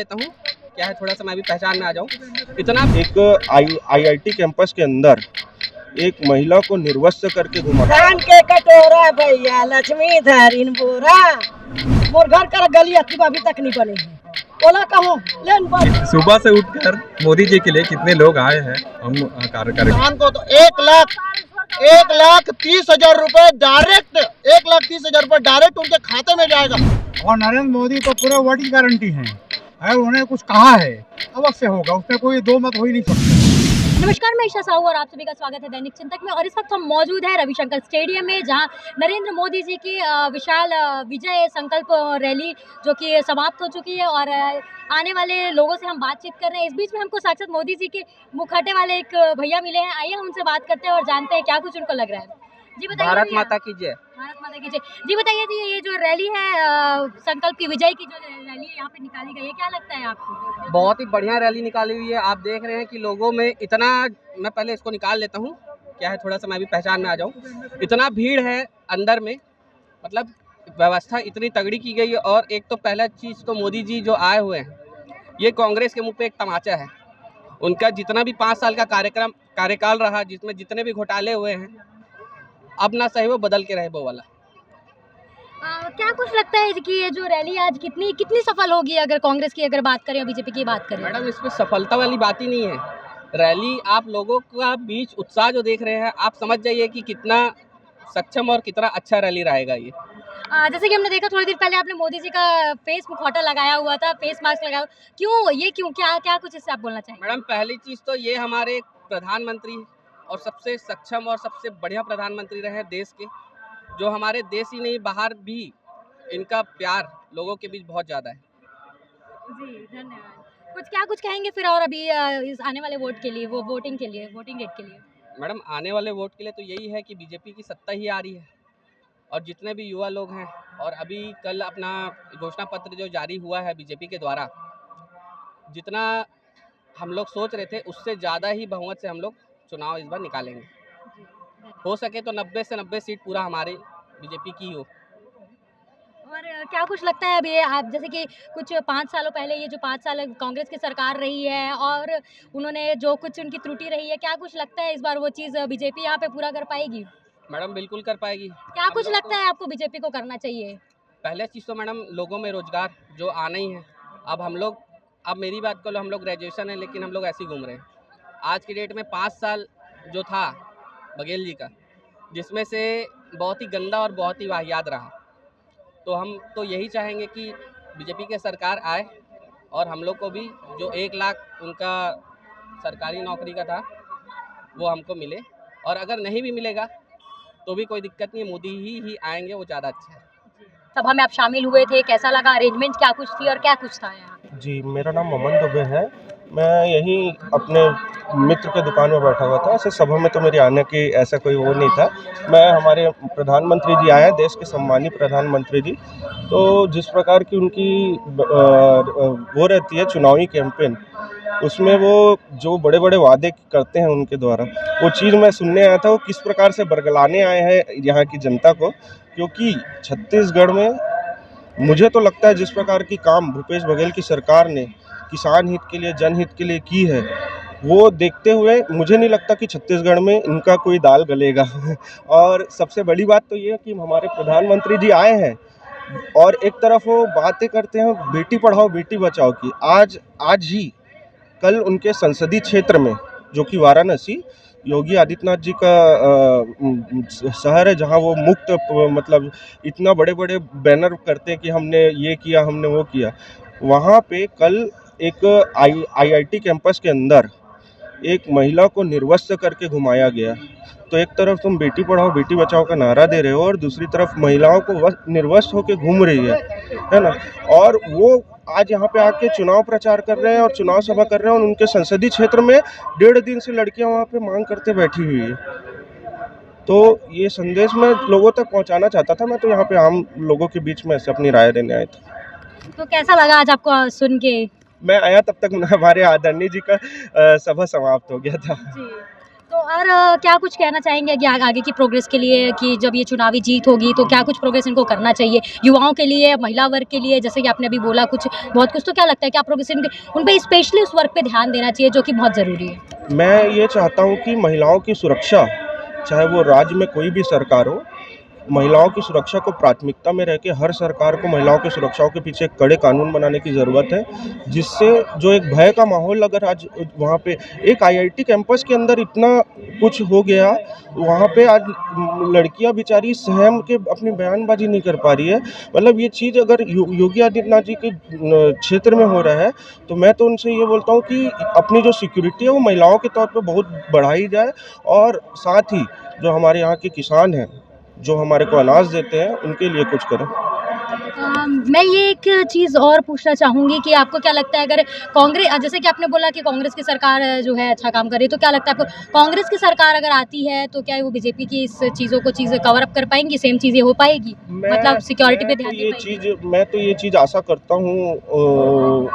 लेता हूँ, क्या है थोड़ा सा मैं भी पहचान में आ जाऊँ। इतना एक आईआईटी कैंपस के अंदर एक महिला को निर्वस्त्र करके घुमा। धान के कटोरा भैया लक्ष्मी धरिन बोरा, मोर घर का गली अभी तक नहीं बने है। बोला कहूँ लेन बस। सुबह से उठकर मोदी जी के लिए कितने लोग आए हैं हम कार्यक्रम किसान को तो 1,30,000 रुपए डायरेक्ट 1,30,000 रुपए डायरेक्ट उनके खाते में जाएगा। और नरेंद्र मोदी तो पूरे वर्ड की गारंटी है, अगर उन्होंने कुछ कहा है अवश्य होगा, उसमें कोई दो मत हो ही नहीं सकता। नमस्कार, मैं ईशा साहू और आप सभी का स्वागत है दैनिक चिंतक में। और इस वक्त हम मौजूद हैं रविशंकर स्टेडियम में, जहां नरेंद्र मोदी जी की विशाल विजय संकल्प रैली जो कि समाप्त हो चुकी है और आने वाले लोगों से हम बातचीत कर रहे हैं। इस बीच में हमको साक्षात मोदी जी के मुखौटे वाले एक भैया मिले हैं। आइए हम उनसे बात करते हैं और जानते हैं क्या कुछ उनको लग रहा है। जी बताइए। भारत माता की जय। भारत माता की जय। जी बताइए जी, ये जो रैली है संकल्प की विजय की जो रैली है यहाँ पे निकाली गई है, क्या लगता है आपको? बहुत ही बढ़िया रैली निकाली हुई है। आप देख रहे हैं कि लोगों में इतना, मैं पहले इसको निकाल लेता हूँ, क्या है थोड़ा सा मैं भी पहचान में आ जाऊँ। इतना भीड़ है अंदर में, मतलब व्यवस्था इतनी तगड़ी की गई है। और एक तो पहला चीज़ तो मोदी जी जो आए हुए हैं, ये कांग्रेस के मुंह पे एक तमाचा है। उनका जितना भी 5 साल का कार्यकाल रहा, जिसमें जितने भी घोटाले हुए हैं, अब ना सही वो बदल के रहे वो वाला। क्या कुछ लगता है कि ये जो रैली आज कितनी सफल होगी, अगर कांग्रेस की अगर बात करें और बीजेपी की बात करें? मैडम, इसमें सफलता वाली बात ही नहीं है। रैली आप लोगों का बीच उत्साह जो देख रहे हैं, आप समझ जाइए कि कितना सक्षम और कितना अच्छा रैली रहेगा ये। जैसे कि हमने देखा थोड़ी देर पहले आपने मोदी जी का फेस मुखौटा लगाया हुआ था, फेस मास्क लगाया, क्यों क्या कुछ इससे आप बोलना चाहेंगे? मैडम, पहली चीज़ तो ये हमारे प्रधानमंत्री और सबसे सक्षम और सबसे बढ़िया प्रधानमंत्री रहे हैं देश के, जो हमारे देश ही नहीं बाहर भी इनका प्यार लोगों के बीच बहुत ज़्यादा है। जी धन्यवाद। क्या कुछ कहेंगे फिर और अभी इस आने वाले वोट के लिए, वो वोटिंग डेट के लिए? मैडम, आने वाले वोट के लिए तो यही है कि बीजेपी की सत्ता ही आ रही है और जितने भी युवा लोग हैं, और अभी कल अपना घोषणा पत्र जो जारी हुआ है बीजेपी के द्वारा, जितना हम लोग सोच रहे थे उससे ज़्यादा ही बहुमत से हम लोग चुनाव इस बार निकालेंगे। हो सके तो 90 से 90 सीट पूरा हमारे बीजेपी की हो। और क्या कुछ लगता है अभी आप, जैसे कि कुछ 5 सालों पहले, ये जो 5 साल कांग्रेस की सरकार रही है और उन्होंने जो कुछ उनकी त्रुटि रही है, क्या कुछ लगता है इस बार वो चीज़ बीजेपी यहाँ पे पूरा कर पाएगी? मैडम, बिल्कुल कर पाएगी। क्या कुछ लगता है आपको बीजेपी को करना चाहिए? पहले चीज़ तो मैडम, लोगों में रोजगार जो आना ही है। अब मेरी बात कर लो, हम लोग ग्रेजुएशन है लेकिन हम लोग ऐसे ही घूम रहे हैं। आज की डेट में 5 साल जो था बघेल जी का, जिसमें से बहुत ही गंदा और बहुत ही वाहियात रहा, तो हम तो यही चाहेंगे कि बीजेपी की सरकार आए और हम लोग को भी जो 1 लाख उनका सरकारी नौकरी का था वो हमको मिले, और अगर नहीं भी मिलेगा तो भी कोई दिक्कत नहीं है, मोदी ही आएंगे, वो ज़्यादा अच्छा है। सभा में आप शामिल हुए थे, कैसा लगा? अरेंजमेंट क्या कुछ थी और क्या कुछ था यहाँ? जी, मेरा नाम अमन दुबे है। मैं यहीं अपने मित्र के दुकान में बैठा हुआ था। ऐसे सभा में तो मेरे आने की ऐसा कोई वो नहीं था। मैं, हमारे प्रधानमंत्री जी आए हैं, देश के सम्मानीय प्रधानमंत्री जी, तो जिस प्रकार की उनकी वो रहती है चुनावी कैंपेन, उसमें वो जो बड़े बड़े वादे करते हैं उनके द्वारा, वो चीज़ मैं सुनने आया था। वो किस प्रकार से बरगलाने आए हैं यहाँ की जनता को, क्योंकि छत्तीसगढ़ में मुझे तो लगता है जिस प्रकार की काम भूपेश बघेल की सरकार ने किसान हित के लिए, जनहित के लिए की है, वो देखते हुए मुझे नहीं लगता कि छत्तीसगढ़ में इनका कोई दाल गलेगा। और सबसे बड़ी बात तो ये है कि हमारे प्रधानमंत्री जी आए हैं और एक तरफ वो बातें करते हैं बेटी पढ़ाओ बेटी बचाओ की। आज ही कल उनके संसदीय क्षेत्र में, जो कि वाराणसी, योगी आदित्यनाथ जी का शहर है, जहां वो मुक्त, मतलब इतना बड़े बड़े बैनर करते हैं कि हमने ये किया, हमने वो किया। वहां पे कल एक आईआईटी कैंपस के अंदर एक महिला को निर्वस्त्र करके घुमाया गया। तो एक तरफ तुम बेटी पढ़ाओ बेटी बचाओ का नारा दे रहे हो और दूसरी तरफ महिलाओं को निर्वस्त्र होकर घूम रही है ना। और वो आज यहाँ पे आके चुनाव प्रचार कर रहे हैं और चुनाव सभा कर रहे हैं, और उनके संसदीय क्षेत्र में 1.5 दिन से लड़कियां वहाँ पे मांग करते बैठी हुई है। तो ये संदेश मैं लोगों तक पहुँचाना चाहता था। मैं तो यहाँ पे आम लोगों के बीच में ऐसे अपनी राय देने आया था। तो कैसा लगा आज आपको सुन के? मैं आया तब तक हमारे आदरणीय जी का सभा समाप्त हो गया था। जी, तो और क्या कुछ कहना चाहेंगे कि आगे की प्रोग्रेस के लिए, कि जब ये चुनावी जीत होगी तो क्या कुछ प्रोग्रेस इनको करना चाहिए, युवाओं के लिए, महिला वर्ग के लिए, जैसे कि आपने अभी बोला कुछ बहुत कुछ, तो क्या लगता है क्या प्रोग्रेस उन पे स्पेशली उस वर्ग पे ध्यान देना चाहिए जो कि बहुत ज़रूरी है? मैं ये चाहता हूँ कि महिलाओं की सुरक्षा, चाहे वो राज्य में कोई भी सरकार हो, महिलाओं की सुरक्षा को प्राथमिकता में रह के हर सरकार को महिलाओं की सुरक्षाओं के पीछे कड़े कानून बनाने की ज़रूरत है, जिससे जो एक भय का माहौल अगर आज वहाँ पे एक आईआईटी कैंपस के अंदर इतना कुछ हो गया, वहाँ पे आज लड़कियाँ बेचारी सहम के अपनी बयानबाजी नहीं कर पा रही है। मतलब ये चीज़ अगर योगी आदित्यनाथ जी के क्षेत्र में हो रहा है, तो मैं तो उनसे ये बोलता हूँ कि अपनी जो सिक्योरिटी है वो महिलाओं के तौर पे बहुत बढ़ाई जाए, और साथ ही जो हमारे यहाँ के किसान हैं, जो हमारे को अनाज देते हैं, उनके लिए कुछ करें। मैं ये एक चीज़ और पूछना चाहूँगी कि आपको क्या लगता है, अगर कांग्रेस, जैसे कि आपने बोला कि कांग्रेस की सरकार जो है अच्छा काम कर रही है, तो क्या लगता है आपको कांग्रेस की सरकार अगर आती है तो क्या वो बीजेपी की इस चीज़ों को कवर अप कर पाएंगी, सेम चीज़ें हो पाएगी, मतलब सिक्योरिटी पे ध्यान दे पाएंगी? मैं तो ये चीज़ आशा करता हूँ,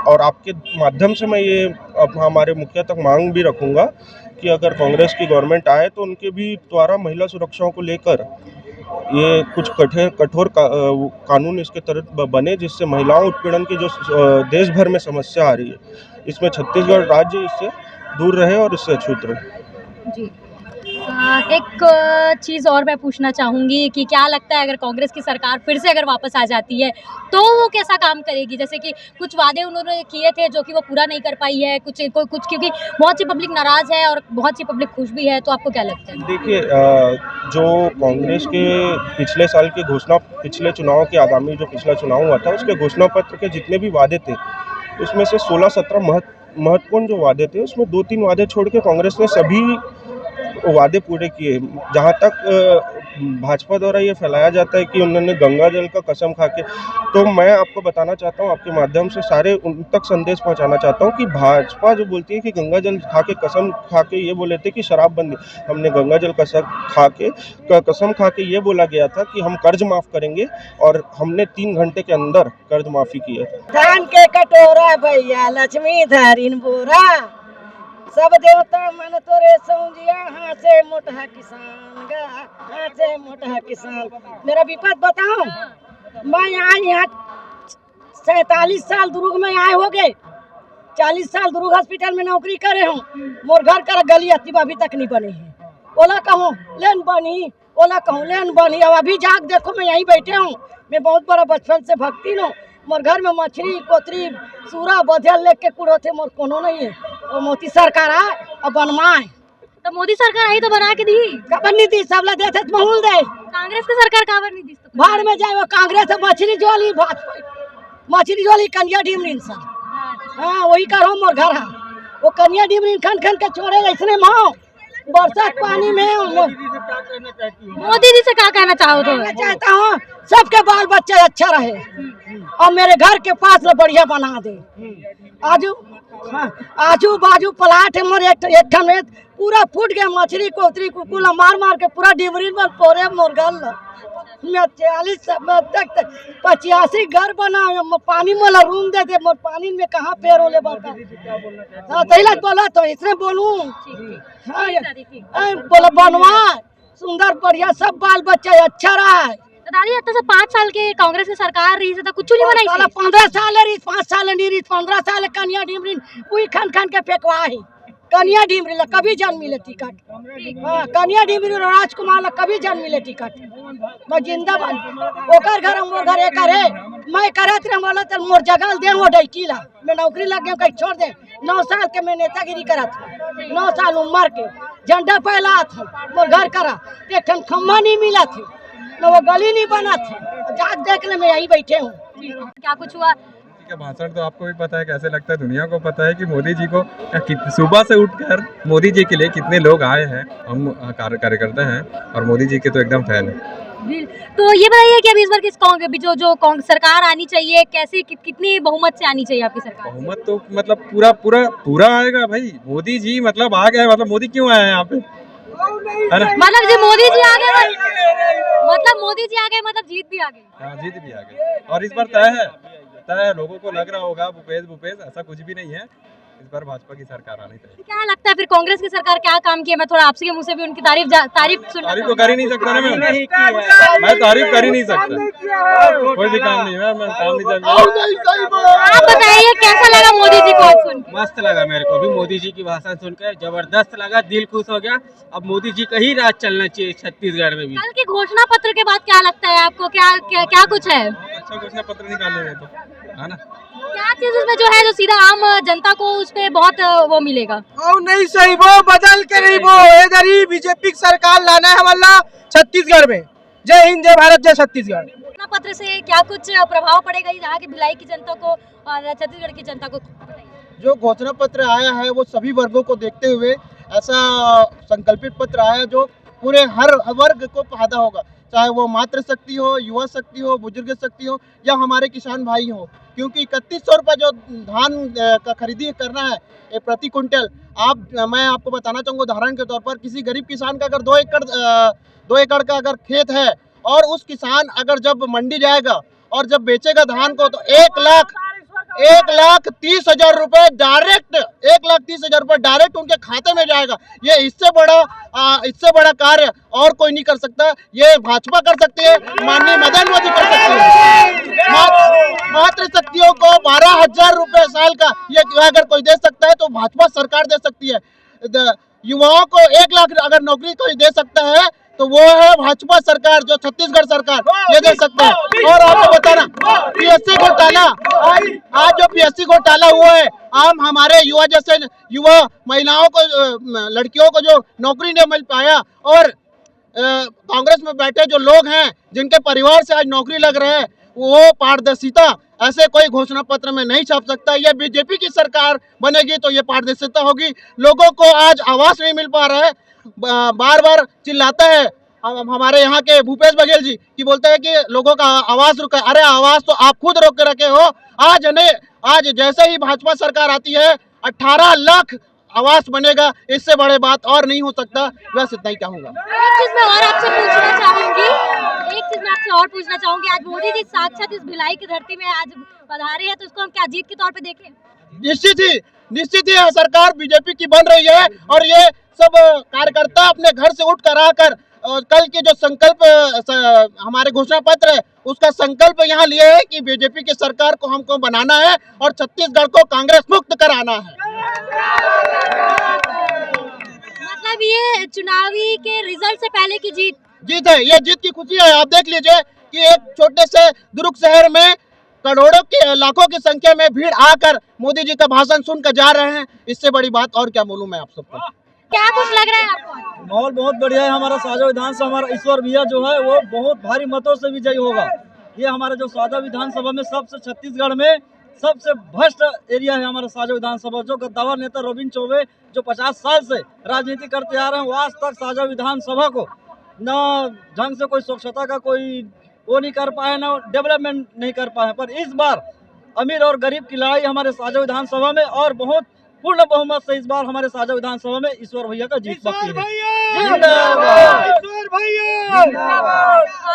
और आपके माध्यम से मैं ये अब हमारे मुखिया तक मांग भी रखूँगा कि अगर कांग्रेस की गवर्नमेंट आए तो उनके भी द्वारा महिला सुरक्षाओं को लेकर ये कुछ कठोर कानून इसके तहत बने, जिससे महिलाओं उत्पीड़न की जो देश भर में समस्या आ रही है, इसमें छत्तीसगढ़ राज्य इससे दूर रहे और इससे अछूत रहे। जी। एक चीज़ और मैं पूछना चाहूँगी कि क्या लगता है अगर कांग्रेस की सरकार फिर से अगर वापस आ जाती है तो वो कैसा काम करेगी? जैसे कि कुछ वादे उन्होंने किए थे जो कि वो पूरा नहीं कर पाई है, कुछ क्योंकि बहुत सी पब्लिक नाराज़ है और बहुत सी पब्लिक खुश भी है, तो आपको क्या लगता है? देखिए, जो कांग्रेस के पिछले साल की घोषणा, पिछले चुनाव के आगामी जो पिछला चुनाव हुआ था, उसके घोषणा पत्र के जितने भी वादे थे, उसमें से 16-17 महत्वपूर्ण जो वादे थे, उसमें 2-3 वादे छोड़ के कांग्रेस ने सभी वादे पूरे किए। जहाँ तक भाजपा द्वारा ये फैलाया जाता है कि उन्होंने गंगा जल का कसम खा के, तो मैं आपको बताना चाहता हूँ, आपके माध्यम से सारे उन तक संदेश पहुँचाना चाहता हूँ कि भाजपा जो बोलती है कि गंगा जल खा के कसम खा के ये बोले थे कि शराबबंदी, हमने गंगा जल कसम खा के ये बोला गया था कि हम कर्ज माफ़ करेंगे, और हमने 3 घंटे के अंदर कर्ज माफ़ी की है। धान के कटोरा भैया लक्ष्मी धारिन बोरा, सब देवता मन तोरे सौंजिया, हाथ से मोटा किसान गा, हाथ से मोटा किसान। मेरा विपद बताऊं, मैं यहाँ 47 साल दुर्ग में आए हो गए, 40 साल दुर्ग हॉस्पिटल में नौकरी करे हूँ, मोर घर का गली अतिबा अभी तक नहीं बनी है। ओला कहूँ लेन बनी, ओला कहूँ लेन बनी, अब अभी जाग देखो मैं यहीं बैठे हूँ। मैं बहुत बड़ा बचपन से भक्ति हूँ, मोर घर में मछली कोतरी सूरा बधिया लेके कुड़ो थे, मोर कोनो नहीं है। और मोदी सरकार आए और बनवाए, तो मोदी सरकार आई तो बना के दी, कबर नहीं दी, सब ला देते तो महूल दे। कांग्रेस की सरकार काबर नहीं दी? तो बाहर में जाए वो कांग्रेस मछली जोली, मछली जोली कन्या ढीमरी इंसान, हाँ वही करो मोर घर है, वो कन्या ढीमरी खन खन के छोड़े इसने माओ बरसात पानी में। मोदी जी से क्या कहना चाहो? तो मैं चाहता हूँ सबके बाल बच्चे अच्छा रहे और मेरे घर के पास ला बढ़िया बना दे। आजू बाजू प्लाट है मोर, एक में पूरा फूट गया, मछली कोतरी कुकुला मार मार के पूरा डिबरी में पोरे मोर घर। मैं 40 तक 85 घर बना, पानी मोला रूम दे दे, मोर पानी में कहाँ पैर होले बता। हाँ तैला बोला तो इसने बोलूं, हाँ बोला बनवा सुंदर बढ़िया सब बाल बच्चा अच्छा रहा है। दादी अब से 5 साल के कांग्रेस की सरकार रही तो कुछ नहीं बनाई। 15 साल रही, 5 साल नहीं रही, 15 साल कन्या ढीमरी वही खान खान के फेंकवा है। कन्या ढीमरी ला कभी जान मिले टिकट, हाँ कन्या ढीमरी राजकुमार ला कभी जान मिले टिकट। मैं जिंदाबाद, ओकर घर मोर घर एक है, मैं करत रहे बोला तो मोर जगह दे वो डैकी ला, मैं नौकरी लग गया कहीं छोड़ दे। 9 साल के मैं नेतागिरी करत, 9 साल उम्र के झंडा फैला था मोर घर करा, एक खम्मा नहीं मिला थे न वो गली नहीं बना थी, जाग देखने में यहीं बैठे हूँ। क्या कुछ हुआ? का भाषण तो आपको भी पता है कैसे लगता है, दुनिया को पता है कि मोदी जी को सुबह से उठकर मोदी जी के लिए कितने लोग आए हैं। हम कार्यकर्ता हैं और मोदी जी के तो एकदम फैन है। तो ये बताइए कि अभी इस बार जो सरकार आनी चाहिए, कैसे कितनी बहुमत से आनी चाहिए आपकी सरकार? बहुमत तो मतलब पूरा आएगा भाई। मोदी जी मतलब आ गए, मतलब मोदी क्यों आए हैं यहाँ पे? मतलब जो मोदी जी आ गए, मतलब मोदी जी आ गए मतलब जीत भी आ गई। हाँ जीत भी आ गई, और इस बार तय है। लोगों को लग रहा होगा भूपेश ऐसा कुछ भी नहीं है। इस बार भाजपा की सरकार आनी चाहिए। क्या लगता है फिर कांग्रेस की सरकार क्या काम की है? मैं थोड़ा आपसे के मुंह से भी उनकी तारीफ सुनना तारीफ तो कर ही नहीं सकता ना मैं तारीफ कर ही नहीं सकता, कोई भी काम नहीं है, मैं काम नहीं सकता। आप बताइए कैसा लगा मोदी जी को आज सुन के? मस्त लगा मेरे को भी मोदी जी की भाषण सुनकर, जबरदस्त लगा, दिल खुश हो गया। अब मोदी जी का ही राज चलना चाहिए छत्तीसगढ़ में भी। कल के घोषणा पत्र के बाद क्या लगता है आपको, क्या कुछ है? अच्छा घोषणा पत्र निकाले हुए तो है ना, क्या चीज उसमें जो है जो सीधा आम जनता को उस पे बहुत वो मिलेगा? और नहीं सही वो बदल के नहीं, वो इधर ही बीजेपी की सरकार लाना है हमारा छत्तीसगढ़ में। जय हिंद, जय भारत, जय छत्तीसगढ़। घोषणा पत्र से क्या कुछ प्रभाव पड़ेगा यहाँ की भिलाई की जनता को और छत्तीसगढ़ की जनता को? जो घोषणा पत्र आया है वो सभी वर्गों को देखते हुए ऐसा संकल्पित पत्र आया जो पूरे हर वर्ग को फायदा होगा, चाहे वो मातृशक्ति हो, युवा शक्ति हो, बुजुर्ग शक्ति हो या हमारे किसान भाई हो। क्योंकि 3100 रुपये जो धान का खरीदी करना है प्रति कुंटल, मैं आपको बताना चाहूँगा उदाहरण के तौर पर, किसी गरीब किसान का अगर 2 एकड़ का अगर खेत है और उस किसान अगर जब मंडी जाएगा और जब बेचेगा धान को तो 1,30,000 रुपये डायरेक्ट 1,30,000 रुपये डायरेक्ट उनके खाते में जाएगा। ये इससे बड़ा कार्य और कोई नहीं कर सकता। ये भाजपा कर सकती है, माननीय मदन मोदी कर सकते हैं। मातृशक्तियों को 12,000 रुपये साल का ये अगर कोई दे सकता है तो भाजपा सरकार दे सकती है। युवाओं को 1 लाख अगर नौकरी कोई दे सकता है तो वो है भाजपा सरकार, जो छत्तीसगढ़ सरकार ये दे सकते हैं। और आपको बताना पीएससी घोटाला, आज जो पीएससी घोटाला हुआ है, आम हमारे युवा महिलाओं को, लड़कियों को जो नौकरी नहीं मिल पाया, और कांग्रेस में बैठे जो लोग हैं जिनके परिवार से आज नौकरी लग रहे हैं, वो पारदर्शिता ऐसे कोई घोषणा पत्र में नहीं छाप सकता। ये बीजेपी की सरकार बनेगी तो ये पारदर्शिता होगी। लोगों को आज आवास नहीं मिल पा रहा है, बार बार चिल्लाता है हमारे यहाँ के भूपेश बघेल जी कि बोलते हैं कि लोगों का आवाज रुका। अरे आवाज तो आप खुद रोक के रखे हो। आज जैसे ही भाजपा सरकार आती है 18 लाख आवास बनेगा, इससे बड़े बात और नहीं हो सकता। बस इतना ही कहूँगा। एक चीज मैं और आपसे पूछना चाहूंगी, आज मोदी जी साक्षात इस भिलाई की धरती में आज पधारे हैं, तो इसको हम क्या जीत के तौर पे देखें? निश्चित ही सरकार बीजेपी की बन रही है और ये सब कार्यकर्ता अपने घर से उठ कर आकर कल के जो संकल्प हमारे घोषणा पत्र है उसका संकल्प यहाँ लिए है कि बीजेपी की सरकार को हमको बनाना है और छत्तीसगढ़ को कांग्रेस मुक्त कराना है। मतलब ये चुनावी के रिजल्ट से पहले की जीत है, ये जीत की खुशी है। आप देख लीजिए कि एक छोटे से दुर्ग शहर में करोड़ों की, लाखों की संख्या में भीड़ आकर मोदी जी का भाषण सुनकर जा रहे हैं। इससे बड़ी बात और क्या बोलूं मैं आप सबको। क्या कुछ लग रहा है आपको? माहौल बहुत बढ़िया है। हमारा साजा विधानसभा, हमारा ईश्वर भैया जो है वो बहुत भारी मतों से विजयी होगा। ये हमारा जो साजा विधानसभा में सबसे, छत्तीसगढ़ में सबसे भ्रष्ट एरिया है हमारा साजा विधानसभा। जो गद्दावर नेता रोबिन चौबे जो 50 साल से राजनीति करते आ रहे हैं, वो आज तक साजा विधानसभा को न ढंग से कोई स्वच्छता का कोई वो नहीं कर पाए, ना डेवलपमेंट नहीं कर पाए। पर इस बार अमीर और गरीब की लड़ाई हमारे साजा विधानसभा में, और बहुत पूर्ण बहुमत से इस बार हमारे साजा विधानसभा में ईश्वर भैया का जीत पक्की है।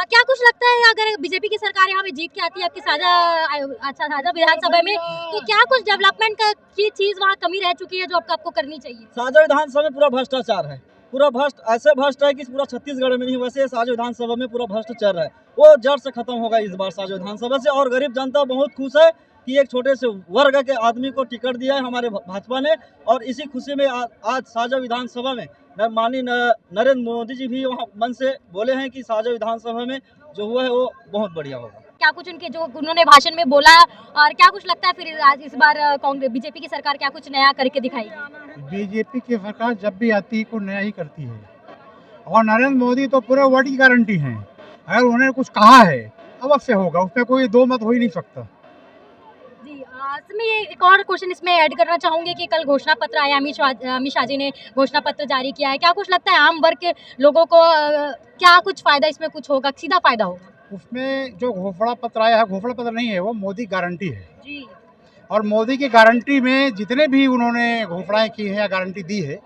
क्या कुछ लगता है अगर बीजेपी की सरकार यहाँ में जीत के आती है आपकी साजा विधानसभा में, तो क्या कुछ डेवलपमेंट की चीज वहाँ कमी रह चुकी है जो आपको करनी चाहिए? साजा विधानसभा में पूरा भ्रष्टाचार है, पूरा भ्रष्ट, ऐसे भ्रष्ट है कि पूरा छत्तीसगढ़ में नहीं, वैसे साजा विधानसभा में पूरा भ्रष्ट चल रहा है। वो जड़ से खत्म होगा इस बार साजा विधानसभा से। और गरीब जनता बहुत खुश है कि एक छोटे से वर्ग के आदमी को टिकट दिया है हमारे भाजपा ने, और इसी खुशी में आज साजा विधानसभा में माननीय नरेंद्र मोदी जी भी वहाँ मन से बोले हैं कि साजा विधानसभा में जो हुआ है वो बहुत बढ़िया होगा। क्या कुछ उनके जो उन्होंने भाषण में बोला, और क्या कुछ लगता है फिर आज इस बार कांग्रेस बीजेपी की सरकार क्या कुछ नया करके दिखाएगी? बीजेपी की सरकार जब भी आती है कुछ नया ही करती है, और नरेंद्र मोदी तो पूरे वर्ल्ड की गारंटी हैं। अगर उन्होंने कुछ कहा है अवश्य होगा, उसमें कोई दो मत हो ही नहीं सकता। मैं एक और क्वेश्चन इसमें ऐड करना चाहूँगी कि कल घोषणा पत्र आया, अमित शाह जी ने घोषणा पत्र जारी किया है। क्या कुछ लगता है आम वर्ग के लोगों को क्या कुछ फायदा इसमें कुछ होगा, सीधा फायदा होगा? उसमें जो घोषणा पत्र आया है, घोषणा पत्र नहीं है, वो मोदी गारंटी है जी। और मोदी की गारंटी में जितने भी उन्होंने घोषणाएं की है या गारंटी दी है,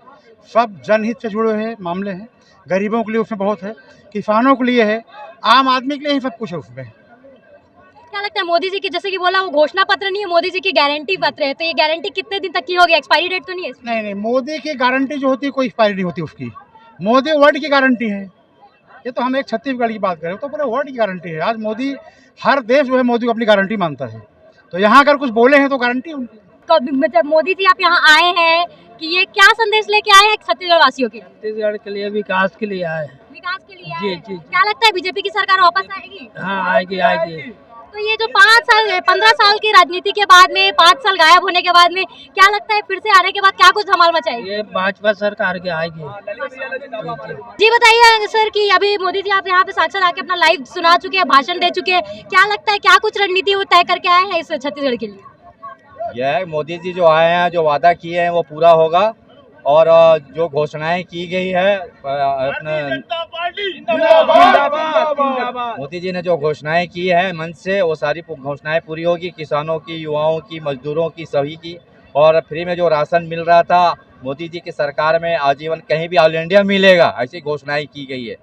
सब जनहित से जुड़े हुए मामले हैं। गरीबों के लिए उसमें बहुत है, किसानों के लिए है, आम आदमी के लिए ही सब कुछ है उसमें। क्या लगता है मोदी जी की, जैसे कि बोला वो घोषणा पत्र नहीं है, मोदी जी की गारंटी पत्र है, तो ये गारंटी कितने दिन तक की होगी? एक्सपायरी डेट तो नहीं है इसमें? नहीं नहीं, मोदी की गारंटी जो होती है कोई एक्सपायरी नहीं होती उसकी। मोदी वर्ल्ड की गारंटी है। ये तो हम एक छत्तीसगढ़ की बात करें तो पूरे वर्ल्ड की गारंटी है। आज मोदी, हर देश जो है मोदी को अपनी गारंटी मानता है, तो यहाँ अगर कुछ बोले हैं तो गारंटी उनकी। कब मतलब मोदी जी आप यहाँ आए हैं कि ये क्या संदेश लेके आए हैं छत्तीसगढ़ वासियों के लिए? छत्तीसगढ़ के लिए विकास के लिए आए हैं। विकास के लिए आए जी हैं। जी क्या लगता है बीजेपी की सरकार वापस आएगी? हाँ, आएगी आएगी। तो ये जो 15 साल की राजनीति के बाद में, 5 साल गायब होने के बाद में, क्या लगता है फिर से आने के बाद क्या कुछ धमाल मचाएगी? ये भाजपा सरकार के आएगी। जी बताइए सर कि अभी मोदी जी आप यहाँ पे साक्षात आके अपना लाइव सुना चुके हैं, भाषण दे चुके हैं, क्या लगता है क्या कुछ रणनीति वो तय करके आए हैं इस छत्तीसगढ़ के लिए? यह मोदी जी जो आए हैं, जो वादा किए हैं वो पूरा होगा, और जो घोषणाएं की गई है अपने मोदी जी ने जो घोषणाएं की है मन से, वो सारी घोषणाएं पूरी होगी। किसानों की, युवाओं की, मजदूरों की, सभी की। और फ्री में जो राशन मिल रहा था मोदी जी की सरकार में, आजीवन कहीं भी ऑल इंडिया मिलेगा, ऐसी घोषणाएं की गई है।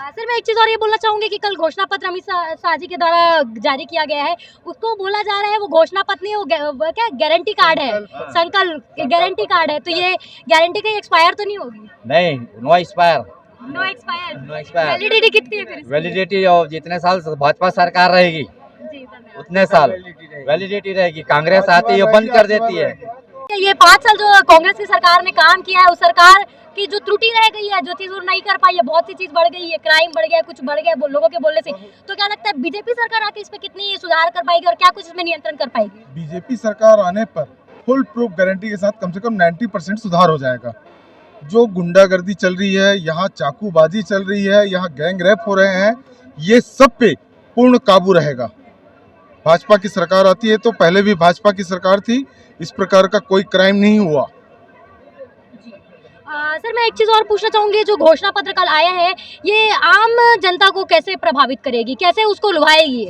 सर मैं एक चीज़ और ये बोलना चाहूँगी कि कल घोषणा पत्र अमित शाह जी के द्वारा जारी किया गया है, उसको बोला जा रहा है वो घोषणा पत्र नहीं, वो क्या गारंटी कार्ड है, संकल्प गारंटी कार्ड है, तो ये गारंटी कहीं एक्सपायर तो नहीं होगी? नहीं, no expire. No expire. No expire. Validity कितनी है फिर इसकी? वैलिडिटी जितने साल भाजपा सरकार रहेगी जी धन्यवाद। उतने साल वैलिडिटी रहेगी। कांग्रेस आती है बंद कर देती है। ये 5 साल जो कांग्रेस की सरकार ने काम किया है, उस सरकार की जो त्रुटि रह गई है, जो चीज वो नहीं कर पाई है, बहुत सी चीज बढ़ गई है, क्राइम बढ़ गया है, कुछ बढ़ गया है लोगों के बोलने से, तो क्या लगता है बीजेपी सरकार आके इस पे कितनी सुधार कर पाएगी और क्या कुछ इसमें नियंत्रण कर पाएगी? बीजेपी सरकार आने पर फुल प्रूफ गारंटी के साथ कम से कम 90% सुधार हो जाएगा। जो गुंडागर्दी चल रही है, यहाँ चाकूबाजी चल रही है, यहाँ गैंग रेप हो रहे हैं, ये सब पे पूर्ण काबू रहेगा। भाजपा की सरकार आती है तो पहले भी भाजपा की सरकार थी, इस प्रकार का कोई क्राइम नहीं हुआ। सर मैं एक चीज़ और पूछना चाहूँगी, जो घोषणा पत्र कल आया है ये आम जनता को कैसे प्रभावित करेगी, कैसे उसको लुभाएगी?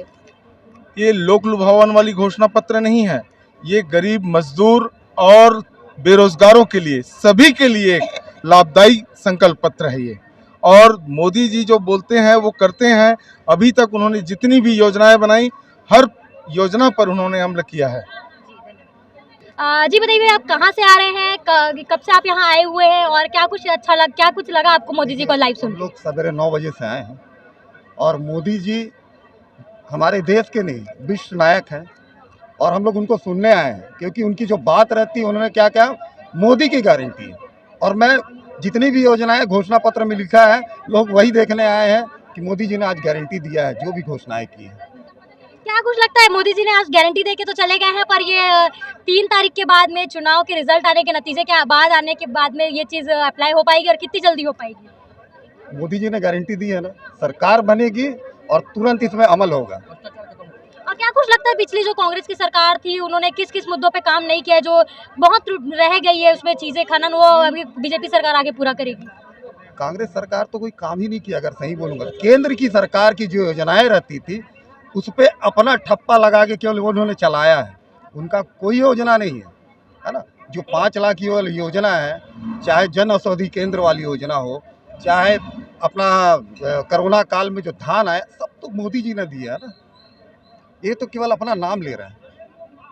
ये लोक लुभावन वाली घोषणा पत्र नहीं है, ये गरीब, मजदूर और बेरोजगारों के लिए, सभी के लिए एक लाभदायी संकल्प पत्र है ये। और मोदी जी जो बोलते हैं वो करते हैं। अभी तक उन्होंने जितनी भी योजनाएं बनाई, हर योजना पर उन्होंने अमल किया है। जी बताइए आप कहाँ से आ रहे हैं, कब से आप यहाँ आए हुए हैं और क्या कुछ लगा आपको मोदी जी को लाइव सुन? हम लोग सवेरे 9 बजे से आए हैं और मोदी जी हमारे देश के नहीं, विश्व नायक हैं और हम लोग उनको सुनने आए हैं, क्योंकि उनकी जो बात रहती है, उन्होंने क्या क्या मोदी की गारंटी है। और मैं जितनी भी योजनाएं घोषणा पत्र में लिखा है, लोग वही देखने आए हैं कि मोदी जी ने आज गारंटी दिया है जो भी घोषणाएं की है। क्या कुछ लगता है मोदी जी ने आज गारंटी देके तो चले गए हैं, पर ये 3 तारीख के बाद में चुनाव के रिजल्ट आने के नतीजे के बाद आने के बाद में ये चीज़ अप्लाई हो पाएगी और कितनी जल्दी हो पाएगी? मोदी जी ने गारंटी दी है ना, सरकार बनेगी और तुरंत इसमें अमल होगा। और क्या कुछ लगता है पिछली जो कांग्रेस की सरकार थी, उन्होंने किस किस मुद्दों पे काम नहीं किया, जो बहुत रह गई है उसमें चीज़ें खनन, वो अभी बीजेपी सरकार आगे पूरा करेगी? कांग्रेस सरकार तो कोई काम ही नहीं किया, अगर सही बोलूँगा। केंद्र की सरकार की जो योजनाएं रहती थी उस पर अपना ठप्पा लगा के केवल उन्होंने चलाया है, उनका कोई योजना नहीं है ना। जो 5 लाख की योजना है, चाहे जन औषधि केंद्र वाली योजना हो, चाहे अपना कोरोना काल में जो धान आया, सब तो मोदी जी ने दिया है ना। ये तो केवल अपना नाम ले रहे हैं।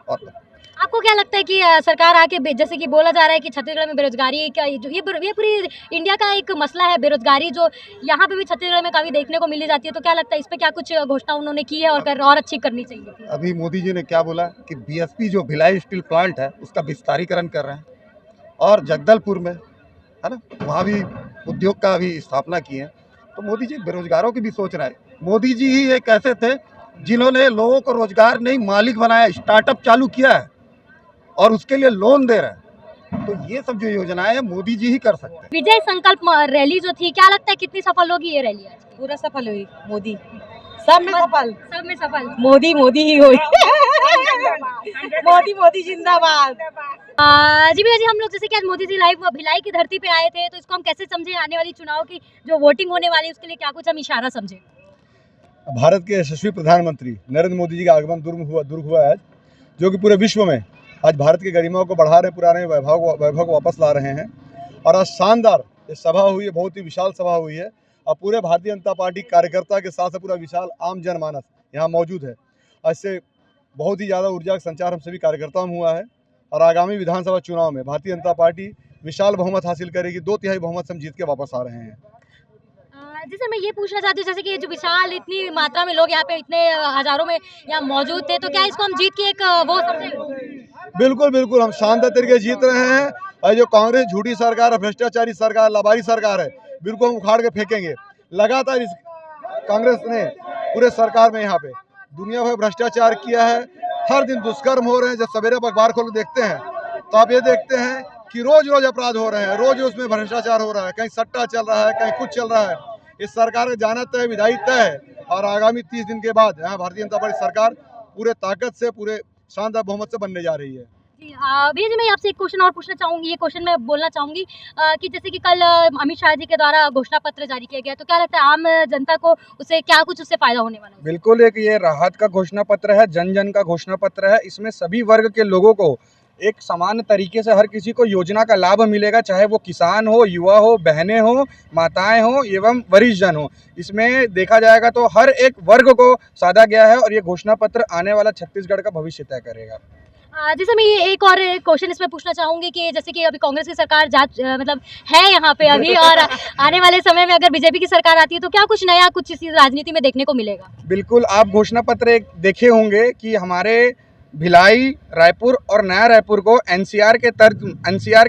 और आपको क्या लगता है कि सरकार आके जैसे कि बोला जा रहा है कि छत्तीसगढ़ में बेरोजगारी का जो ये पूरी इंडिया का एक मसला है, बेरोजगारी जो यहाँ पे भी छत्तीसगढ़ में काफ़ी देखने को मिली जाती है, तो क्या लगता है इस पे क्या कुछ घोषणा उन्होंने की है और अच्छी करनी चाहिए थी? अभी मोदी जी ने क्या बोला कि BSP जो भिलाई स्टील प्लांट है उसका विस्तारीकरण कर रहे हैं, और जगदलपुर में है ना, वहाँ भी उद्योग का भी स्थापना की है। तो मोदी जी बेरोजगारों की भी सोच रहे हैं। मोदी जी ही एक ऐसे थे जिन्होंने लोगों को रोजगार नहीं मालिक बनाया, स्टार्टअप चालू किया है और उसके लिए लोन दे रहे हैं। तो ये सब जो योजनाएं हैं मोदी जी ही कर सकते हैं। विजय संकल्प रैली जो थी, क्या लगता है कितनी सफल होगी ये रैली आज? पूरा सफल हुई, मोदी सब में सफल, मोदी ही हुई। मोदी जिंदाबाद। जी भैया जी, हम लोग जैसे कि आज मोदी जी लाइव भिलाई की धरती पे आए थे, तो इसको हम कैसे समझे, आने वाली चुनाव की जो वोटिंग होने वाली है उसके लिए क्या कुछ हम इशारा समझे? भारत के यशस्वी प्रधानमंत्री नरेंद्र मोदी जी का आगमन दुर्ग हुआ है आज, जो कि पूरे विश्व में आज भारत की गरिमा को बढ़ा रहे हैं, पुराने वैभव को वापस ला रहे हैं। और आज शानदार ये सभा हुई है, बहुत ही विशाल सभा हुई है, और पूरे भारतीय जनता पार्टी कार्यकर्ता के साथ पूरा विशाल आम जनमानस यहाँ मौजूद है। इससे बहुत ही ज़्यादा ऊर्जा का संचार हम सभी कार्यकर्ताओं में हुआ है और आगामी विधानसभा चुनाव में भारतीय जनता पार्टी विशाल बहुमत हासिल करेगी। 2/3 बहुमत से हम जीत के वापस आ रहे हैं। जी सर, मैं ये पूछना चाहती हूँ, जैसे कि जो विशाल इतनी मात्रा में लोग यहाँ पे इतने हजारों में यहाँ मौजूद थे, तो क्या इसको हम जीत की एक वो समझे? बिल्कुल बिल्कुल, हम शानदार तरीके जीत रहे हैं और जो कांग्रेस झूठी सरकार है, भ्रष्टाचारी सरकार, लावारी सरकार है, बिल्कुल हम उखाड़ के फेंकेंगे। लगातार इस कांग्रेस ने पूरे सरकार में यहाँ पे दुनिया भर भ्रष्टाचार किया है। हर दिन दुष्कर्म हो रहे हैं। जब सवेरे अखबार खोल के देखते हैं तो आप ये देखते हैं कि रोज रोज अपराध हो रहे हैं, रोज उसमें भ्रष्टाचार हो रहा है, कहीं सट्टा चल रहा है, कहीं कुछ चल रहा है। इस सरकार का जाना तय, विदाई तय है और आगामी 30 दिन के बाद यहाँ भारतीय जनता पार्टी सरकार पूरे ताकत से, पूरे शानदार बहुमत से बनने जा रही है। भैया जी, मैं आपसे एक क्वेश्चन और पूछना चाहूँगी, ये क्वेश्चन मैं बोलना चाहूँगी कि जैसे कि कल अमित शाह जी के द्वारा घोषणा पत्र जारी किया गया, तो क्या लगता है आम जनता को उससे क्या कुछ उससे फायदा होने वाला है? बिल्कुल, एक ये राहत का घोषणा पत्र है, जन जन का घोषणा पत्र है। इसमें सभी वर्ग के लोगों को एक समान तरीके से हर किसी को योजना का लाभ मिलेगा, चाहे वो किसान हो, युवा हो, बहनें हो, माताएं हो एवं वरिष्ठ जन हो। इसमें देखा जाएगा तो हर एक वर्ग को साधा गया है और ये घोषणा पत्र आने वाला छत्तीसगढ़ का भविष्य तय करेगा। जैसे मैं ये एक और क्वेश्चन इसमें पूछना चाहूँगी कि जैसे कि अभी कांग्रेस की सरकार मतलब है यहाँ पे अभी, और आने वाले समय में अगर बीजेपी की सरकार आती है तो क्या कुछ नया कुछ इस राजनीति में देखने को मिलेगा? बिल्कुल, आप घोषणा पत्र एक देखे होंगे कि हमारे भिलाई, रायपुर और नया रायपुर को एनसीआर के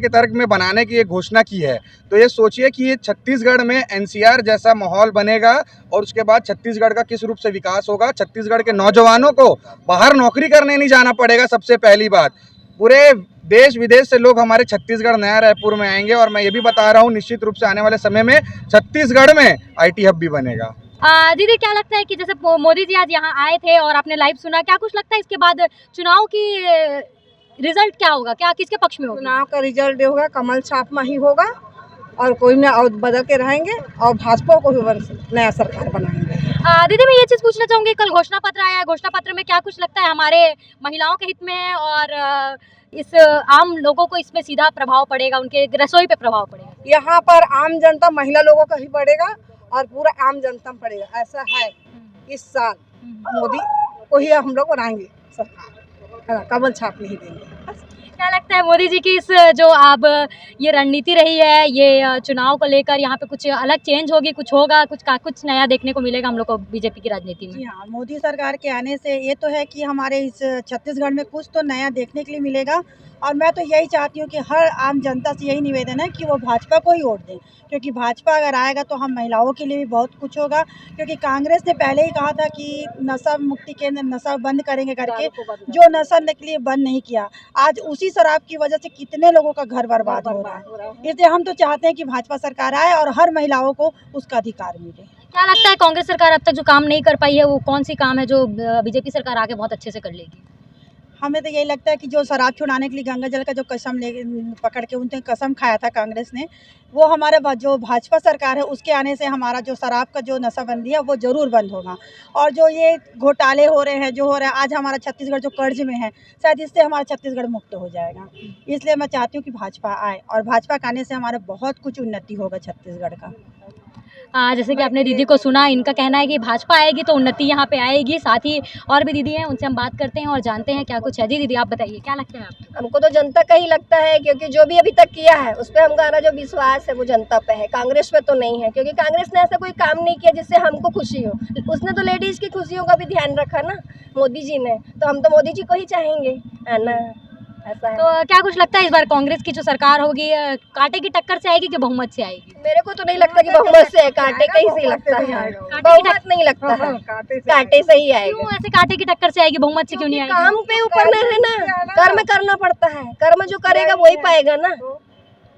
तर्क में बनाने की एक घोषणा की है। तो ये सोचिए कि ये छत्तीसगढ़ में एनसीआर जैसा माहौल बनेगा और उसके बाद छत्तीसगढ़ का किस रूप से विकास होगा। छत्तीसगढ़ के नौजवानों को बाहर नौकरी करने नहीं जाना पड़ेगा। सबसे पहली बात, पूरे देश विदेश से लोग हमारे छत्तीसगढ़ नया रायपुर में आएंगे और मैं ये भी बता रहा हूँ, निश्चित रूप से आने वाले समय में छत्तीसगढ़ में IT हब भी बनेगा। दीदी, क्या लगता है कि जैसे मोदी जी आज यहाँ आए थे और आपने लाइव सुना, क्या कुछ लगता है इसके बाद चुनाव की रिजल्ट क्या होगा, क्या किसके पक्ष में होगा? चुनाव का रिजल्ट होगा कमल छाप में ही होगा और कोई ना और बदल के रहेंगे और भाजपा को भी नया सरकार बनाएंगे। दीदी, मैं ये चीज़ पूछना चाहूँगी, कल घोषणा पत्र आया है, घोषणा पत्र में क्या कुछ लगता है हमारे महिलाओं के हित में है और इस आम लोगों को इसमें सीधा प्रभाव पड़ेगा, उनके रसोई पे प्रभाव पड़ेगा? यहाँ पर आम जनता महिला लोगों का ही पड़ेगा और पूरा आम जनता में पड़ेगा। ऐसा है इस साल मोदी को ही हम लोग बनाएंगे सरकार, कमल छाप नहीं देंगे। क्या लगता है मोदी जी की इस जो अब ये रणनीति रही है, ये चुनाव को लेकर यहाँ पे कुछ अलग चेंज होगी, कुछ होगा, कुछ नया देखने को मिलेगा हम लोग को बीजेपी की राजनीति में? जी हाँ, मोदी सरकार के आने से ये तो है कि हमारे इस छत्तीसगढ़ में कुछ तो नया देखने के लिए मिलेगा और मैं तो यही चाहती हूँ कि हर आम जनता से यही निवेदन है कि वो भाजपा को ही वोट दें, क्योंकि भाजपा अगर आएगा तो हम महिलाओं के लिए भी बहुत कुछ होगा। क्योंकि कांग्रेस ने पहले ही कहा था कि नशा मुक्ति केंद्र, नशा बंद करेंगे करके, जो नशा के लिए बंद नहीं किया। आज उसी शराब की वजह से कितने लोगों का घर बर्बाद हो रहा है। इसलिए हम तो चाहते हैं कि भाजपा सरकार आए और हर महिलाओं को उसका अधिकार मिले। क्या लगता है कांग्रेस सरकार अब तक जो काम नहीं कर पाई है वो कौन सी काम है जो बीजेपी सरकार आके बहुत अच्छे से कर लेगी? हमें तो यही लगता है कि जो शराब छुड़ाने के लिए गंगा जल का जो कसम ले पकड़ के उनने कसम खाया था कांग्रेस ने, वो हमारे जो भाजपा सरकार है उसके आने से हमारा जो शराब का जो नशाबंदी है वो ज़रूर बंद होगा। और जो ये घोटाले हो रहे हैं, जो हो रहा है, आज हमारा छत्तीसगढ़ जो कर्ज में है, शायद इससे हमारा छत्तीसगढ़ मुक्त हो जाएगा। इसलिए मैं चाहती हूँ कि भाजपा आए और भाजपा के आने से हमारा बहुत कुछ उन्नति होगा छत्तीसगढ़ का। जैसे कि आपने दीदी को सुना, इनका कहना है कि भाजपा आएगी तो उन्नति यहाँ पे आएगी। साथ ही और भी दीदी हैं, उनसे हम बात करते हैं और जानते हैं क्या कुछ है। जी दीदी, आप बताइए क्या लगता है आपको? हमको तो जनता का ही लगता है, क्योंकि जो भी अभी तक किया है उस पर हमारा जो विश्वास है वो जनता पे है, कांग्रेस पे तो नहीं है। क्योंकि कांग्रेस ने ऐसा कोई काम नहीं किया जिससे हमको खुशी हो। उसने तो लेडीज़ की खुशियों का भी ध्यान रखा ना मोदी जी ने, तो हम तो मोदी जी को ही चाहेंगे, है ना? ऐसा है। तो क्या कुछ लगता है इस बार कांग्रेस की जो सरकार होगी कांटे की टक्कर से आएगी कि बहुमत से आएगी? मेरे को तो नहीं लगता कि बहुमत से, कांटे का ही सही लगता है, बहुमत नहीं लगता है, कांटे से ही आएगा। क्यों ऐसे कांटे की टक्कर से आएगी, बहुमत से क्यों नहीं आएगी? काम पे ऊपर में है ना, कर्म करना पड़ता है, कर्म जो करेगा वही पाएगा ना।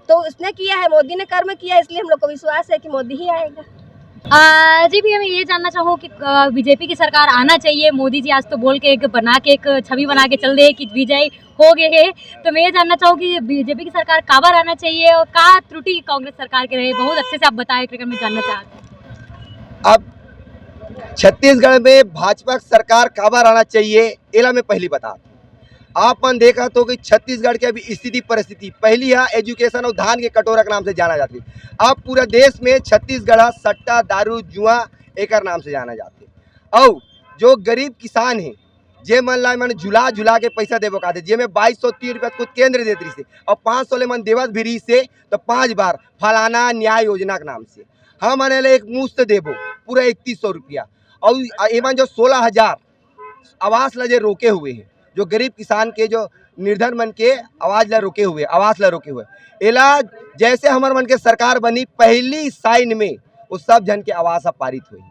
तो उसने किया है, मोदी ने कर्म किया, इसलिए हम लोग को विश्वास है कि मोदी ही आएगा। जी भैया, मैं ये जानना चाहूँ कि बीजेपी की सरकार आना चाहिए। मोदी जी आज तो बोल के एक छवि बना के चल दे कि विजय हो गए है, तो मैं ये जानना चाहूँ कि बीजेपी की सरकार कब आना चाहिए और क्या त्रुटि कांग्रेस सरकार के रहे? बहुत अच्छे से आप बताए, क्रिकेट में जानना चाहते हैं। अब छत्तीसगढ़ में भाजपा सरकार कब आना चाहिए, एला में पहली बता आपन देखा तो कि छत्तीसगढ़ की अभी स्थिति परिस्थिति पहली है एजुकेशन और धान के कटोरा के नाम से जाना जाती है। अब पूरे देश में छत्तीसगढ़ सट्टा, दारू, जुआ एक नाम से जाना जाते। और जो गरीब किसान हैं जे मन ला मन झुला झुला के पैसा देबो का दे, जे में 2230 रुपया खुद केंद्र देत रही से और 500 ले मन देवत भी रही से, तो 5 बार फलाना न्याय योजना के नाम से हम मने ले एक मुफ्त देबो पूरा 3100 रुपया। और एमन जो 16,000 आवास ला जे रोके हुए हैं, जो गरीब किसान के जो निर्धन मन के आवाज ला रोके हुए, आवास ला रोके हुए, एला जैसे हमार मन के सरकार बनी पहली साइन में वो सब जन के आवास पारित हुई।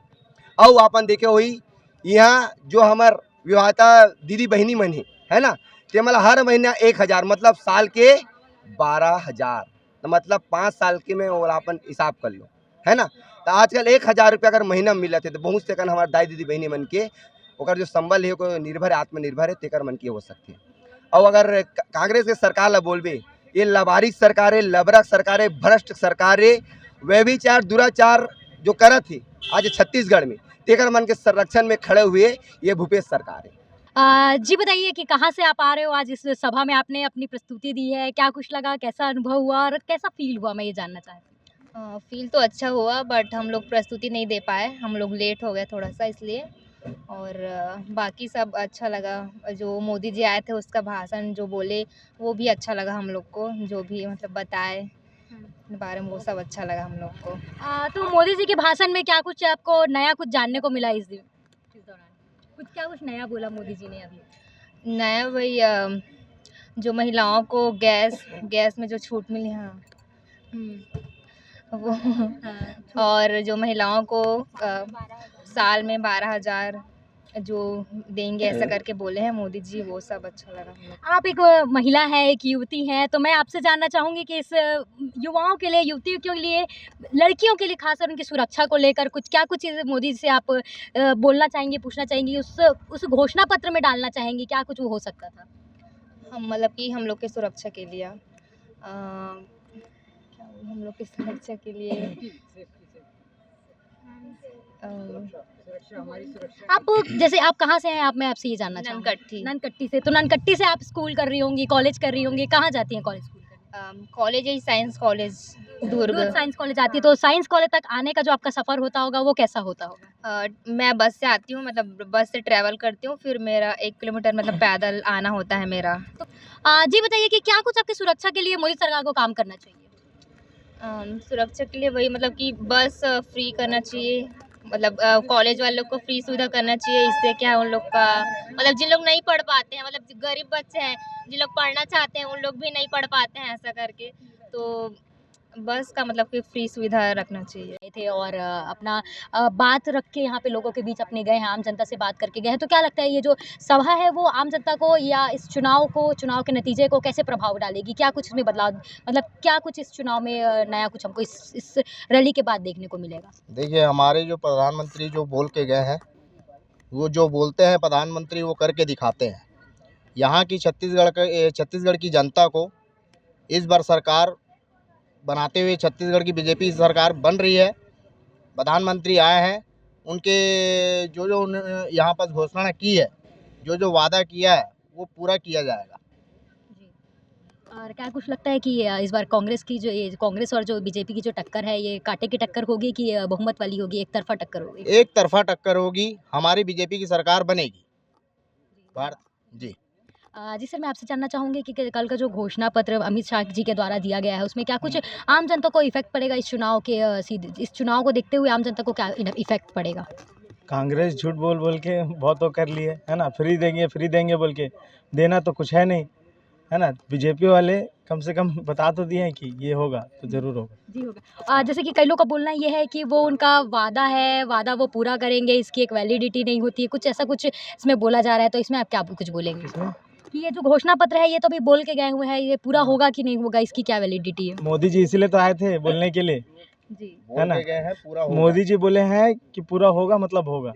और आपन देखे हुई यहाँ जो हमार विवाहिता दीदी बहनी मन है ना, ते मला हर महीना 1,000 मतलब साल के 12,000, तो मतलब 5 साल के में वो अपन हिसाब कर लो है ना। तो आजकल 1,000 रुपया अगर महीना मिलत है तो बहुत से कन हमारे दाई दीदी बहनी मन के ओकर जो संबल है को निर्भर है, आत्मनिर्भर है, तेकर मन की हो सकती है। और अगर कांग्रेस के सरकार ला बोलबे ये लबारी सरकार है, लबरक सरकार है, भ्रष्ट सरकार है, व्यभिचार दुराचार जो करत है आज छत्तीसगढ़ में, तेकर मन के संरक्षण में खड़े हुए ये भूपेश सरकार है। जी बताइए कि कहाँ से आप आ रहे हो आज इस सभा में, आपने अपनी प्रस्तुति दी है, क्या कुछ लगा, कैसा अनुभव हुआ और कैसा फील हुआ, मैं ये जानना चाहती हूँ। फील तो अच्छा हुआ बट हम लोग प्रस्तुति नहीं दे पाए, हम लोग लेट हो गए थोड़ा सा इसलिए। और बाकी सब अच्छा लगा, जो मोदी जी आए थे उसका भाषण जो बोले वो भी अच्छा लगा हम लोग को, जो भी मतलब बताए बारे में वो सब अच्छा लगा हम लोग को। तो मोदी जी के भाषण में क्या कुछ आपको नया कुछ जानने को मिला इस दौरान? क्या कुछ नया बोला मोदी जी ने अभी? नया वही जो महिलाओं को गैस में जो छूट मिली, हाँ वो और जो महिलाओं को साल में 12,000 जो देंगे ऐसा करके बोले हैं मोदी जी, वो सब अच्छा लगा हम लोग। आप एक महिला है, एक युवती है, तो मैं आपसे जानना चाहूँगी कि इस युवाओं के लिए, युवतियों के लिए, लड़कियों के लिए खासकर उनकी सुरक्षा को लेकर क्या कुछ चीज़ मोदी जी से आप बोलना चाहेंगी, पूछना चाहेंगी, उस घोषणा पत्र में डालना चाहेंगी, क्या कुछ वो हो सकता था? हम मतलब कि हम लोग के सुरक्षा के लिए हम लोग की सुरक्षा के लिए आप जैसे आप कहाँ से हैं आप, मैं आपसे ये जानना चाहूँगी। ननकट्टी से। तो ननकट्टी से आप स्कूल कर रही होंगी, कॉलेज कर रही होंगी, कहाँ जाती हैं कॉलेज स्कूल? कॉलेज है साइंस कॉलेज दुर्ग साइंस कॉलेज आती है। तो साइंस कॉलेज तक आने का जो आपका सफ़र होता होगा वो कैसा होता होगा? मैं बस से आती हूँ, मतलब बस से ट्रैवल करती हूँ, फिर मेरा 1 किलोमीटर मतलब पैदल आना होता है मेरा। जी बताइए कि क्या कुछ आपकी सुरक्षा के लिए मोदी सरकार को काम करना चाहिए? सुरक्षा के लिए वही मतलब कि बस फ्री करना चाहिए, मतलब कॉलेज वालों को फ्री सुविधा करना चाहिए। इससे क्या है उन लोग का मतलब जिन लोग नहीं पढ़ पाते हैं, मतलब गरीब बच्चे हैं जिन लोग पढ़ना चाहते हैं उन लोग भी नहीं पढ़ पाते हैं ऐसा करके, तो बस का मतलब कि फ्री सुविधा रखना चाहिए थे। और अपना बात रख के यहाँ पे लोगों के बीच अपने गए हैं, आम जनता से बात करके गए हैं। तो क्या लगता है ये जो सभा है वो आम जनता को या इस चुनाव के नतीजे को कैसे प्रभाव डालेगी? क्या कुछ इसमें बदलाव, मतलब क्या कुछ इस चुनाव में नया कुछ हमको इस रैली के बाद देखने को मिलेगा? देखिए, हमारे जो प्रधानमंत्री जो बोल के गए हैं, वो जो बोलते हैं प्रधानमंत्री वो करके दिखाते हैं। यहाँ की छत्तीसगढ़ की जनता को इस बार सरकार बनाते हुए, छत्तीसगढ़ की बीजेपी सरकार बन रही है, प्रधानमंत्री आए हैं, उनके जो यहाँ पर घोषणा की है, जो वादा किया है वो पूरा किया जाएगा। और क्या कुछ लगता है कि इस बार कांग्रेस और जो बीजेपी की जो टक्कर है ये कांटे की टक्कर होगी कि बहुमत वाली होगी, एक तरफा टक्कर होगी? एक तरफा टक्कर होगी, हमारी बीजेपी की सरकार बनेगी भारत। जी जी सर, मैं आपसे जानना चाहूँगी कि कल का जो घोषणा पत्र अमित शाह जी के द्वारा दिया गया है उसमें क्या कुछ आम जनता को इफेक्ट पड़ेगा? इस चुनाव को देखते हुए आम जनता को क्या इफेक्ट पड़ेगा? कांग्रेस झूठ बोल के बहुत तो कर लिए है ना, फ्री देंगे बोल के, देना तो कुछ है नहीं है ना। बीजेपी वाले कम से कम बता तो दिए हैं कि ये होगा तो ज़रूर होगा। जी होगा। जैसे कि कई लोग का बोलना ये है कि वो उनका वादा वो पूरा करेंगे, इसकी एक वैलिडिटी नहीं होती है, कुछ ऐसा कुछ इसमें बोला जा रहा है, तो इसमें आप क्या कुछ बोलेंगे? कि ये जो घोषणा पत्र है ये तो भी बोल के गए हुए हैं, ये पूरा होगा कि नहीं होगा, इसकी क्या वैलिडिटी है? मोदी जी इसीलिए तो आए थे बोलने के लिए, जी है ना। मोदी जी बोले हैं कि पूरा होगा मतलब होगा।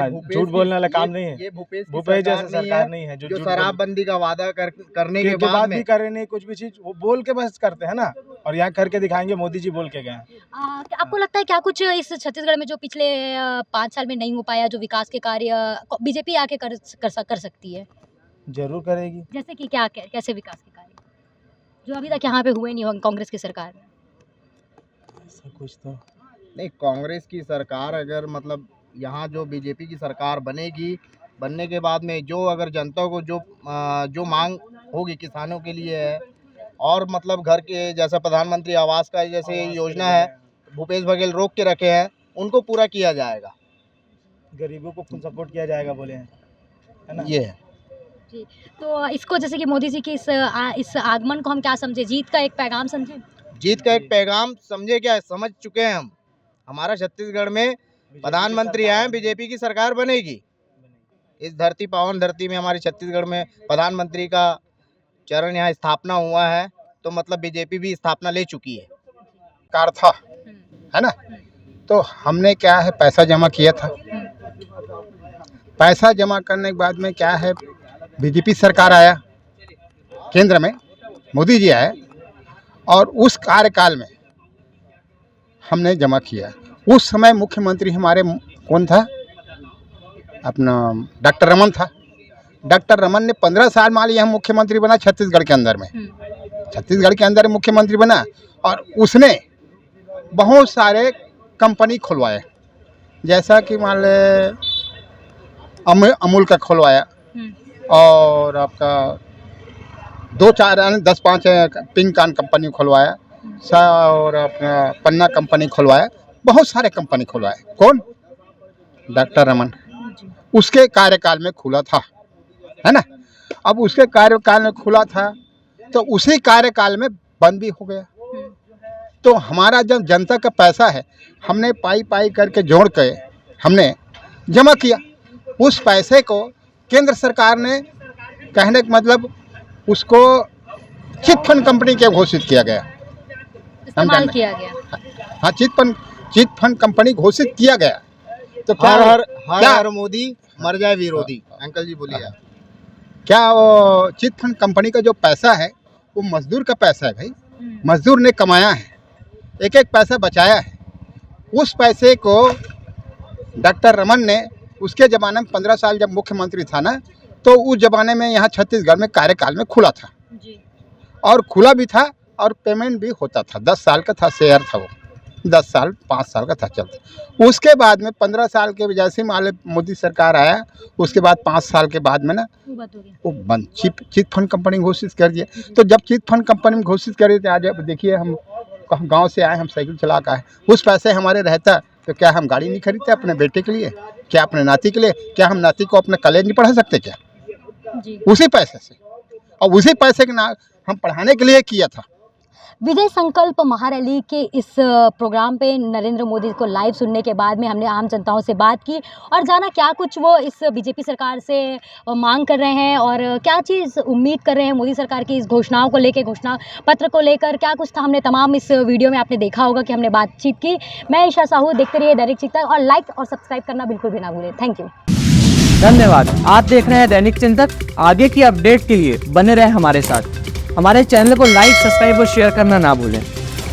झूठ बोलने वाला काम नहीं है, ये भूपेश जैसा सरकार नहीं है जो शराबबंदी का वादा करने के बाद भी करे नहीं, कुछ भी चीज वो बोल के बस करते हैं ना, और यहाँ करके दिखाएंगे। मोदी जी बोल के गए। आपको लगता है क्या कुछ इस छत्तीसगढ़ में जो पिछले 5 साल में नहीं हो पाया, जो विकास के कार्य बीजेपी आके कर सकती है? जरूर करेगी। जैसे कि क्या, कैसे विकास के कार्य जो अभी तक यहाँ पे हुए नहीं होंगे कांग्रेस की सरकार में? ऐसा कुछ तो नहीं, कांग्रेस की सरकार अगर मतलब यहाँ जो बीजेपी की सरकार बनेगी, बनने के बाद में जो अगर जनता को जो मांग होगी किसानों के लिए है, और मतलब घर के जैसा प्रधानमंत्री आवास का जैसे योजना है भूपेश बघेल रोक के रखे हैं, उनको पूरा किया जाएगा। गरीबों को फुल सपोर्ट किया जाएगा बोले हैं, है ना? ये है जी। तो इसको जैसे कि मोदी जी के इस आगमन को हम क्या समझे, जीत का एक पैगाम समझे? जीत का एक पैगाम समझे, क्या समझ चुके हैं हम। हमारा छत्तीसगढ़ में प्रधानमंत्री आए, बीजेपी की सरकार बनेगी। इस धरती पावन धरती में हमारे छत्तीसगढ़ में प्रधानमंत्री का चरण यहाँ स्थापना हुआ है, तो मतलब बीजेपी भी स्थापना ले चुकी है। कार था, है ना? तो हमने क्या है पैसा जमा किया था। पैसा जमा करने के बाद में क्या है बीजेपी सरकार आया, केंद्र में मोदी जी आए, और उस कार्यकाल में हमने जमा किया। उस समय मुख्यमंत्री हमारे कौन था? अपना डॉक्टर रमन था। डॉक्टर रमन ने 15 साल मान लिया हम मुख्यमंत्री बना छत्तीसगढ़ के अंदर में, छत्तीसगढ़ के अंदर मुख्यमंत्री बना, और उसने बहुत सारे कंपनी खुलवाए, जैसा कि मान ले अमूल का खुलवाया, और आपका 10-5 पिंकान कंपनी खुलवाया, और अपना पन्ना कंपनी खुलवाया, बहुत सारे कंपनी खुलवाए। कौन? डॉक्टर रमन। उसके कार्यकाल में खुला था, है ना? अब उसके कार्यकाल में खुला था तो उसी कार्यकाल में बंद भी हो गया। तो हमारा जब जनता का पैसा है, हमने पाई करके जोड़ के हमने जमा किया। उस पैसे को केंद्र सरकार ने, कहने का मतलब उसको चिट फंड कंपनी के घोषित किया गया, इस्तेमाल किया गया। हाँ, चिट फंड कंपनी घोषित किया गया। तो क्या हर मोदी मर जाए विरोधी। अंकल जी बोलिए। क्या वो चिट फंड कंपनी का जो पैसा है वो मजदूर का पैसा है भाई, मजदूर ने कमाया है, एक एक पैसा बचाया है। उस पैसे को डॉक्टर रमन ने उसके ज़माने में 15 साल जब मुख्यमंत्री था ना, तो उस ज़माने में यहाँ छत्तीसगढ़ में कार्यकाल में खुला था जी। और खुला भी था और पेमेंट भी होता था। 10 साल का था, शेयर था वो, 10 साल 5 साल का था चलता। उसके बाद में 15 साल के जैसे मान मोदी सरकार आया, उसके बाद 5 साल के बाद में ना वो बंद, चिट फंड कंपनी घोषित कर दिया। तो जब चिट फंड कंपनी में घोषित कर दिया, आज देखिए हम गांव से आए, हम साइकिल चला के आए, उस पैसे हमारे रहता तो क्या हम गाड़ी नहीं खरीदते अपने बेटे के लिए, क्या अपने नाती के लिए, क्या हम नाती को अपने कॉलेज नहीं पढ़ा सकते क्या? उसी पैसे से, और उसी पैसे के ना हम पढ़ाने के लिए किया था। विजय संकल्प महारैली के इस प्रोग्राम पे नरेंद्र मोदी को लाइव सुनने के बाद में हमने आम जनताओं से बात की और जाना क्या कुछ वो इस बीजेपी सरकार से मांग कर रहे हैं और क्या चीज़ उम्मीद कर रहे हैं मोदी सरकार की इस घोषणाओं को लेकर, घोषणा पत्र को लेकर क्या कुछ था। हमने तमाम इस वीडियो में आपने देखा होगा कि हमने बातचीत की। मैं ईशा साहू, देखते रहिए दैनिक चिंतक और लाइक और सब्सक्राइब करना बिल्कुल भी ना भूलें। थैंक यू, धन्यवाद। आप देख रहे हैं दैनिक चिंतक। आगे की अपडेट के लिए बने रहें हमारे साथ। हमारे चैनल को लाइक, सब्सक्राइब और शेयर करना ना भूलें।